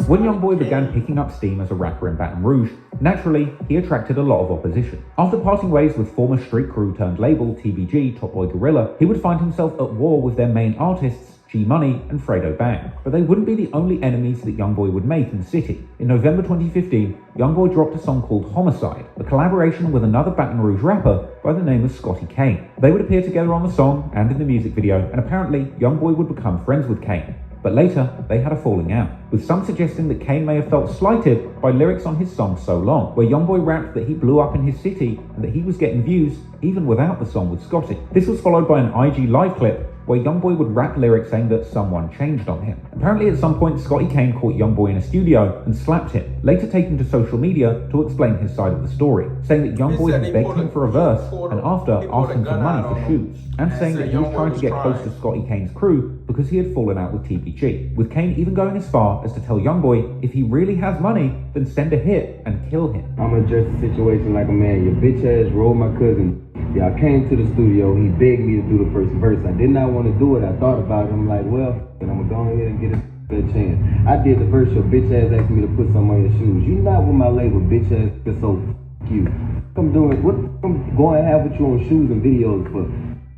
When Youngboy began picking up steam as a rapper in Baton Rouge, naturally, he attracted a lot of opposition. After parting ways with former street crew turned label TBG, Top Boy Gorilla, he would find himself at war with their main artists, G-Money and Fredo Bang. But they wouldn't be the only enemies that Youngboy would make in the city. In November 2015, Youngboy dropped a song called Homicide, a collaboration with another Baton Rouge rapper by the name of Scotty Kane. They would appear together on the song and in the music video, and apparently Youngboy would become friends with Kane. but later they had a falling out, with some suggesting that Kane may have felt slighted by lyrics on his song So Long, where Youngboy rapped that he blew up in his city and that he was getting views even without the song with Scotty. This was followed by an IG live clip where Youngboy would rap lyrics saying that someone changed on him. Apparently at some point, Scotty Kane caught Youngboy in a studio and slapped him, later taking to social media to explain his side of the story, saying that Youngboy had begged him for a verse and after asked him for money for shoes, and saying that he was trying to get close to Scotty Kane's crew because he had fallen out with TBG, with Kane even going as far as to tell Youngboy if he really has money, then send a hit and kill him. I'm gonna address the situation like a man. Your bitch ass rolled my cousin. Y'all came to the studio, he begged me to do the first verse. I did not want to do it. I thought about it. I'm like, well, then I'm gonna go ahead and get a chance. I did the verse. Your bitch ass asked me to put some on your shoes. You not with my label, bitch ass. So you. I'm doing what I'm going to have with you on shoes and videos for.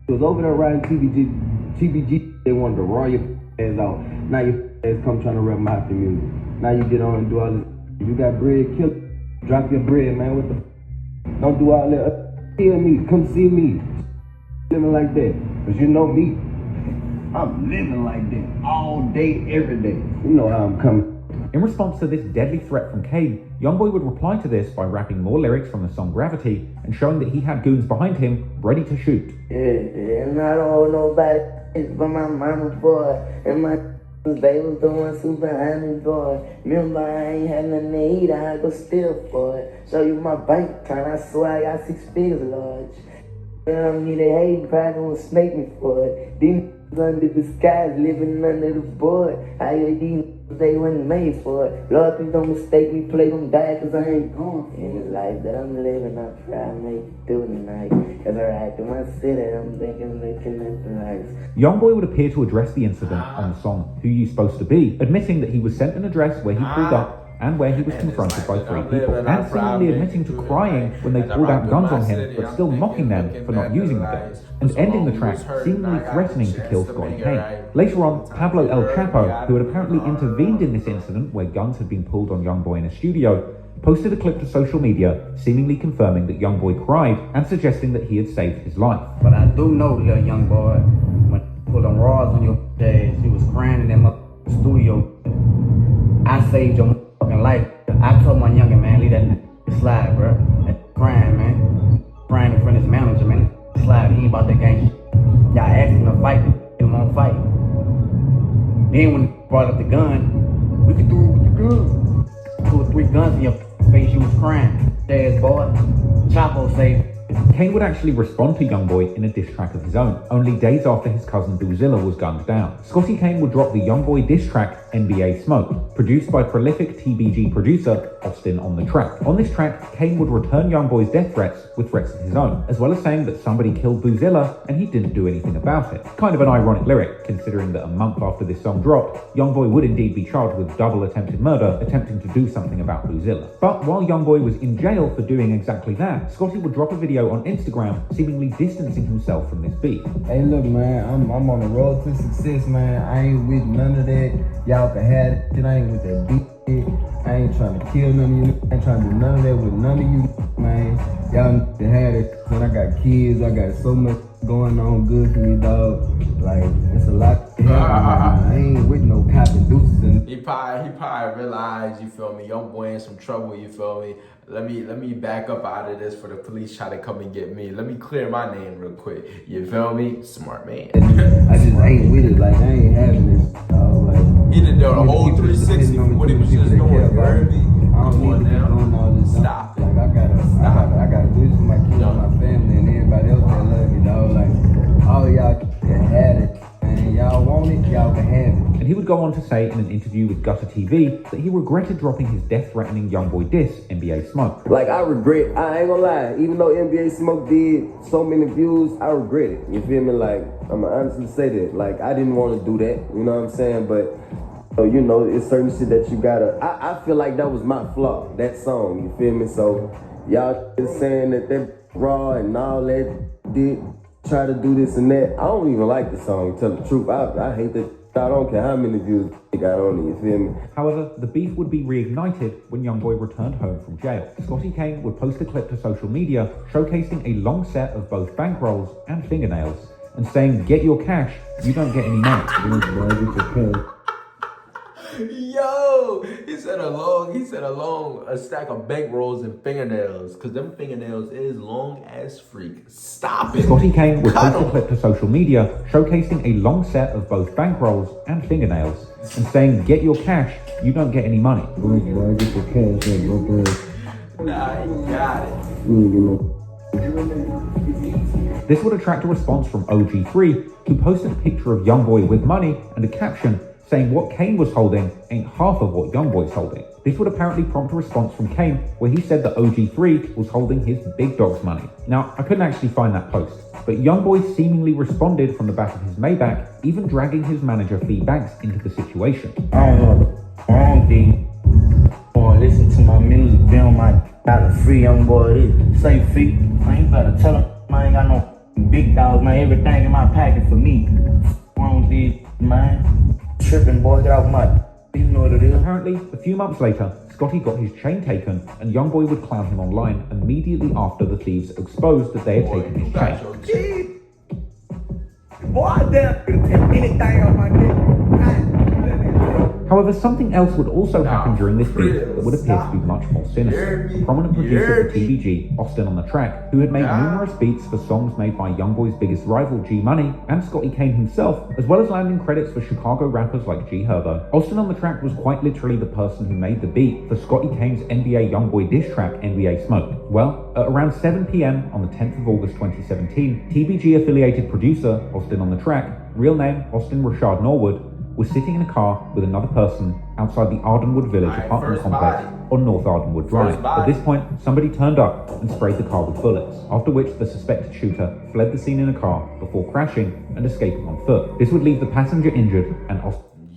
It was over there riding TBG. They wanted to raw your ass out. Now your ass come trying to rap my music. Now you get on and do all this. You got bread, kill it. Drop your bread, man. What the? Don't do all that. Hear me, come see me. Living like that. Cause you know me. I'm living like that all day, every day. You know how I'm coming. In response to this deadly threat from Kane, Youngboy would reply to this by rapping more lyrics from the song Gravity and showing that he had goons behind him ready to shoot. Yeah, and I don't owe nobody but my mama, boy. And my they was the ones who behind me, boy. Remember, I ain't had nothing to eat, I go steal for it. Show you my bank account, I swear I got 6 figures large. Me, they hate, probably gonna snake me for it. These under the skies, living under the board. I hear these they wasn't made for it. Lord, please don't mistake me, play them die, cause I ain't going in the life that I'm living. I try to make it through the night. As I ride through my city, I'm thinking, looking at the lights. Youngboy would appear to address the incident on the song Who You Supposed to Be, admitting that he was sent an address where he pulled up and where he was confronted by 3 people, and seemingly admitting to crying when they pulled out guns on him, but still mocking them for not using the guns, and ending the track seemingly threatening to kill Scotty Kane. Later on, Pablo El Chapo, who had apparently intervened in this incident where guns had been pulled on Youngboy in a studio, posted a clip to social media seemingly confirming that Youngboy cried and suggesting that he had saved his life. But I do know, little young boy, when you put them rods on your ass, you was crying in that studio. I saved your life. I told my younger man, leave that slide, bro. That crying, man. Crying in front of his manager, man. Slide, he ain't about that gang. Y'all asked him to fight, he won't fight. Then when he brought up the gun, we could do it with the gun. 2 or 3 guns in your face, you was crying. Ass boy. Chapo saved. Kane would actually respond to Youngboy in a diss track of his own, only days after his cousin Boozilla was gunned down. Scotty Kane would drop the Youngboy diss track NBA Smoke, produced by prolific TBG producer Austin on the Track. On this track, Kane would return Youngboy's death threats with threats of his own, as well as saying that somebody killed Boozilla and he didn't do anything about it. Kind of an ironic lyric, considering that a month after this song dropped, Youngboy would indeed be charged with double attempted murder, attempting to do something about Boozilla. But while Youngboy was in jail for doing exactly that, Scotty would drop a video on Instagram seemingly distancing himself from this beef. Hey, look, man, I'm on the road to success, man. I ain't with none of that. Y'all can have it. I ain't with that beef shit. I ain't trying to kill none of you. I ain't trying to do none of that with none of you, man. Y'all can have it. Man, I got kids. I got so much going on good for me, dog. Like, it's a lot to happen. I ain't with no cop and deuces. And he probably realized, you feel me, Youngboy in some trouble, you feel me. Let me back up out of this for the police try to come and get me. Let me clear my name real quick. You feel me? Smart man. I just ain't with it. Like, I ain't having this. Like, he did the whole 360 from what he was just doing. You heard me? I don't need to be doing all this. Stop. Like, I gotta do this for my kids, my family, and everybody else that love me, dog. Like, all y'all can have it. And y'all want it, y'all can have it. And he would go on to say in an interview with Gutter TV that he regretted dropping his death-threatening Youngboy diss, NBA Smoke. Like, I ain't gonna lie, even though NBA Smoke did so many views, I regret it. You feel me? Like, I'm gonna honestly say that. Like, I didn't want to do that, you know what I'm saying? But, you know, it's certain shit that you gotta, I feel like that was my flaw, that song, you feel me? So, y'all is saying that raw and all that did try to do this and that. I don't even like the song, to tell the truth. I hate that. I don't care how many views they got on it, you feel me? However, the beef would be reignited when Youngboy returned home from jail. Scotty Kane would post a clip to social media showcasing a long set of both bankrolls and fingernails and saying, "Get your cash, you don't get any money." Yo, he said a stack of bankrolls and fingernails, cause them fingernails is long as freak. Stop it. Scotty Kane would Cut post a 'em. clip to social media showcasing a long set of both bankrolls and fingernails and saying, "Get your cash, you don't get any money." Boy, get your cash up, go bird. Nah, he got it. You ain't get no. This would attract a response from OG3, who posted a picture of Youngboy with money and a caption saying what Kane was holding ain't half of what Youngboy's holding. This would apparently prompt a response from Kane, where he said that OG3 was holding his big dog's money. Now, I couldn't actually find that post, but Youngboy seemingly responded from the back of his Maybach, even dragging his manager Fee Banks into the situation. I don't know the wrong thing. Boy, listen to my music, film my got a free young boy. Say Fee, man, you better tell him I ain't got no big dogs, man. Everything in my pocket for me. Wrong thing, man. Tripping, boy, get off my. You know what it is. Apparently, a few months later, Scotty got his chain taken, and Youngboy would clown him online immediately after the thieves exposed that they had taken his chain. Boy, I dare take anything off my neck. However, something else would also happen during this beef that would appear to be much more sinister. Prominent producer for TVG, Austin on the Track, who had made numerous beats for songs made by Youngboy's biggest rival, G Money, and Scotty Kane himself, as well as landing credits for Chicago rappers like G Herbo. Austin on the Track was quite literally the person who made the beat for Scotty Kane's NBA Youngboy diss track, NBA Smoke. Well, at around 7 p.m. on the 10th of August 2017, TVG-affiliated producer, Austin on the Track, real name Austin Rashad Norwood, was sitting in a car with another person outside the Ardenwood Village apartment complex on North Ardenwood Drive. At this point, somebody turned up and sprayed the car with bullets, after which the suspected shooter fled the scene in a car before crashing and escaping on foot. This would leave the passenger injured and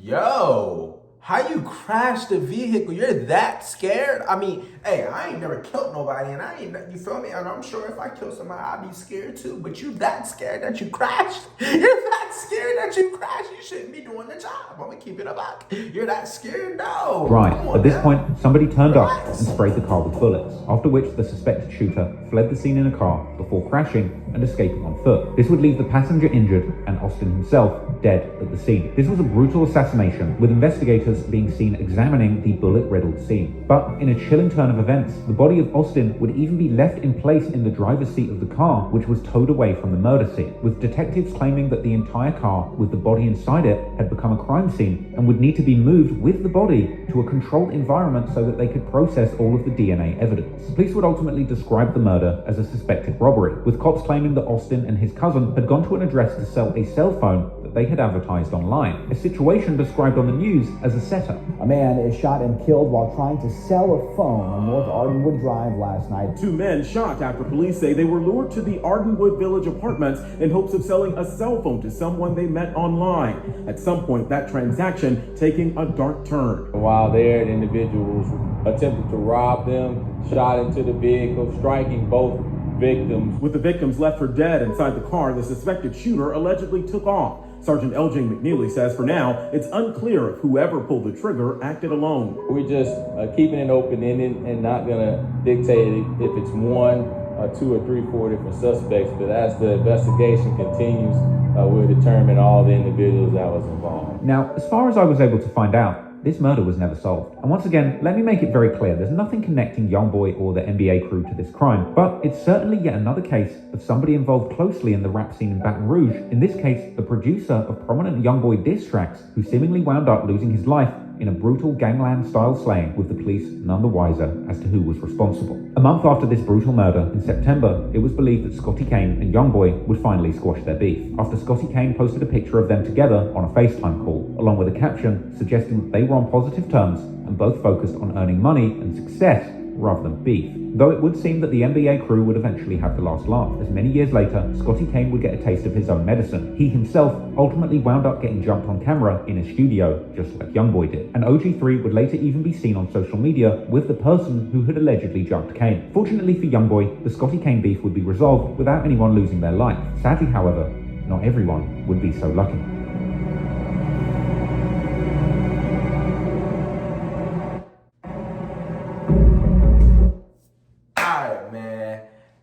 Yo, how you crash the vehicle? You're that scared? I mean, hey, I ain't never killed nobody, and you feel me? And I'm sure if I kill somebody, I'd be scared too. But you that scared that you crashed? You're that scared that you crashed? You shouldn't be doing the job. I'm gonna keep it a buck. You're that scared? No. Right. Come on, At this man. point, somebody turned up and sprayed the car with bullets, after which the suspected shooter fled the scene in a car before crashing and escaping on foot. This would leave the passenger injured and Austin himself dead at the scene. This was a brutal assassination, with investigators being seen examining the bullet-riddled scene. But in a chilling turn of events, the body of Austin would even be left in place in the driver's seat of the car, which was towed away from the murder scene, with detectives claiming that the entire car with the body inside it had become a crime scene and would need to be moved with the body to a controlled environment so that they could process all of the DNA evidence. Police would ultimately describe the murder as a suspected robbery, with cops claiming that Austin and his cousin had gone to an address to sell a cell phone that they had advertised online, a situation described on the news as a setup. A man is shot and killed while trying to sell a phone on North Ardenwood Drive last night. 2 men shot after police say they were lured to the Ardenwood Village apartments in hopes of selling a cell phone to someone they met online. At some point, that transaction taking a dark turn. While there, the individuals attempted to rob them, shot into the vehicle, striking both victims. With the victims left for dead inside the car, the suspected shooter allegedly took off. Sergeant Elgin McNeely says for now, it's unclear if whoever pulled the trigger acted alone. We're just keeping it open-ended and not going to dictate if it's 1, 2, or 3, 4 different suspects. But as the investigation continues, we'll determine all the individuals that was involved. Now, as far as I was able to find out, this murder was never solved. And once again, let me make it very clear, there's nothing connecting Youngboy or the NBA crew to this crime, but it's certainly yet another case of somebody involved closely in the rap scene in Baton Rouge, in this case, the producer of prominent Youngboy diss tracks, who seemingly wound up losing his life in a brutal gangland-style slaying, with the police none the wiser as to who was responsible. A month after this brutal murder, in September, it was believed that Scotty Kane and Youngboy would finally squash their beef, after Scotty Kane posted a picture of them together on a FaceTime call, along with a caption suggesting that they were on positive terms and both focused on earning money and success rather than beef. Though it would seem that the NBA crew would eventually have the last laugh, as many years later, Scotty Kane would get a taste of his own medicine. He himself ultimately wound up getting jumped on camera in a studio, just like Youngboy did. And OG3 would later even be seen on social media with the person who had allegedly jumped Kane. Fortunately for Youngboy, the Scotty Kane beef would be resolved without anyone losing their life. Sadly, however, not everyone would be so lucky.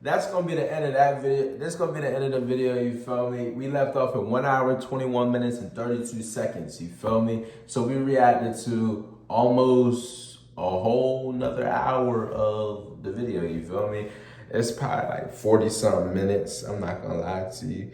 That's gonna be the end of that video. That's gonna be the end of the video, you feel me? We left off at 1 hour, 21 minutes, and 32 seconds, you feel me? So we reacted to almost a whole nother hour of the video, you feel me? It's probably like 40 something minutes. I'm not gonna lie to you.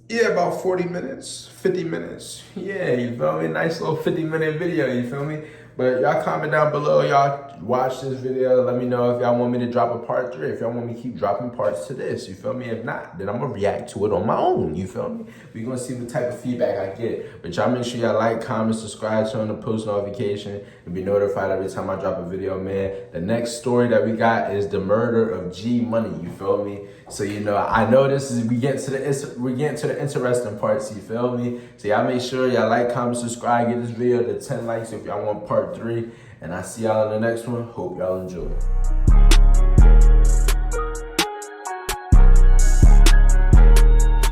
Yeah, about 40 minutes, 50 minutes. Yeah, you feel me? Nice little 50-minute video, you feel me? But y'all comment down below, y'all watch this video. Let me know if y'all want me to drop a part 3, if y'all want me to keep dropping parts to this, you feel me? If not, then I'm gonna react to it on my own, you feel me? We're gonna see what type of feedback I get. But y'all make sure y'all like, comment, subscribe, turn on the post notification, and be notified every time I drop a video, man. The next story that we got is the murder of G Money, you feel me? So, you know, I know this is, we getting to the interesting parts, you feel me? So y'all make sure y'all like, comment, subscribe, get this video to 10 likes if y'all want part 3. And I see y'all in the next one. Hope y'all enjoy.